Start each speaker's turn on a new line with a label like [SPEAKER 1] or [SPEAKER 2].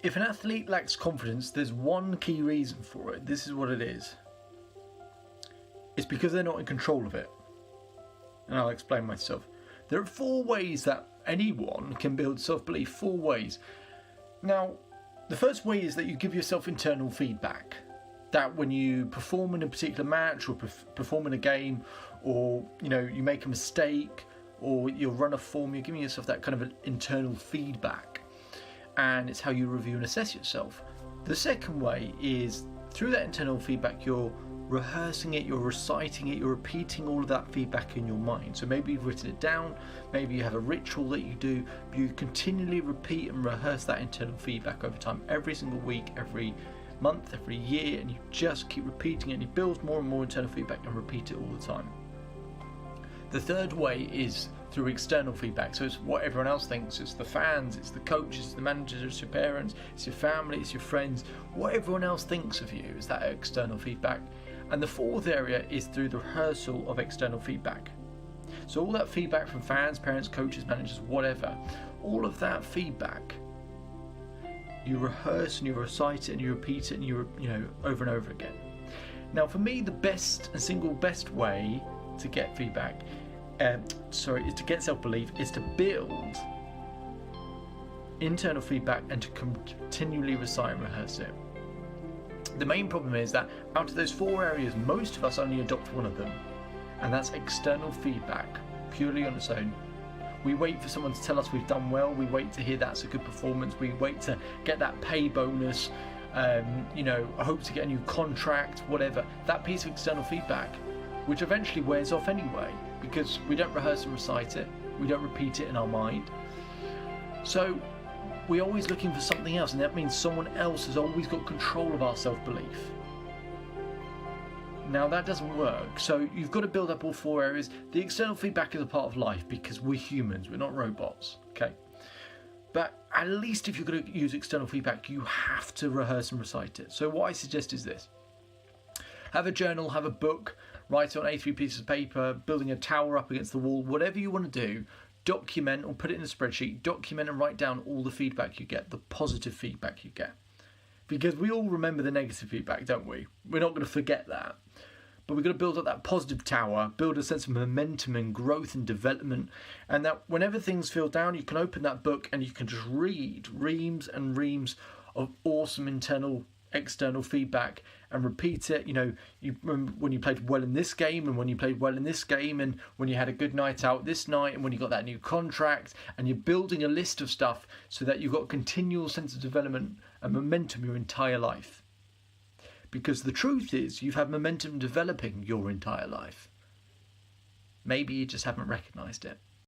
[SPEAKER 1] If an athlete lacks confidence, there's one key reason for it. This is what it is. It's because they're not in control of it. And I'll explain myself. There are 4 ways that anyone can build self-belief. 4 ways. Now, the first way is that you give yourself internal feedback. That when you perform in a particular match or perform in a game, or you make a mistake, or you'll run a form, you're giving yourself that kind of an internal feedback. And it's how you review and assess yourself. The second way is through that internal feedback, you're rehearsing it, you're reciting it, you're repeating all of that feedback in your mind. So maybe you've written it down, maybe you have a ritual that you do, you continually repeat and rehearse that internal feedback over time, every single week, every month, every year, and you just keep repeating it, and you build more and more internal feedback and repeat it all the time. The third way is through external feedback. So it's what everyone else thinks. It's the fans, it's the coaches, it's the managers, it's your parents, it's your family, it's your friends. What everyone else thinks of you is that external feedback. And the fourth area is through the rehearsal of external feedback. So all that feedback from fans, parents, coaches, managers, whatever, all of that feedback, you rehearse and you recite it and you repeat it and you over and over again. Now for me, the best and single best way to get feedback, is to get self-belief, is to build internal feedback and to continually recite and rehearse it. The main problem is that out of those 4 areas, most of us only adopt one of them, and that's external feedback, purely on its own. We wait for someone to tell us we've done well, we wait to hear that's a good performance, we wait to get that pay bonus, I hope to get a new contract, whatever. That piece of external feedback, which eventually wears off anyway, because we don't rehearse and recite it, we don't repeat it in our mind. So we're always looking for something else, and that means someone else has always got control of our self-belief. Now that doesn't work, so you've got to build up all 4 areas. The external feedback is a part of life because we're humans, we're not robots, okay? But at least if you're going to use external feedback, you have to rehearse and recite it. So what I suggest is this. Have a journal, have a book, write it on A3 pieces of paper, building a tower up against the wall, whatever you want to do. Document or put it in a spreadsheet, document and write down all the feedback you get, the positive feedback you get. Because we all remember the negative feedback, don't we? We're not going to forget that. But we've got to build up that positive tower, build a sense of momentum and growth and development, and that whenever things feel down, you can open that book and you can just read reams and reams of awesome internal, external feedback and repeat it. You remember when you played well in this game, and when you played well in this game, and when you had a good night out this night, and when you got that new contract, and you're building a list of stuff so that you've got a continual sense of development and momentum your entire life. Because the truth is, you've had momentum developing your entire life. Maybe you just haven't recognised it.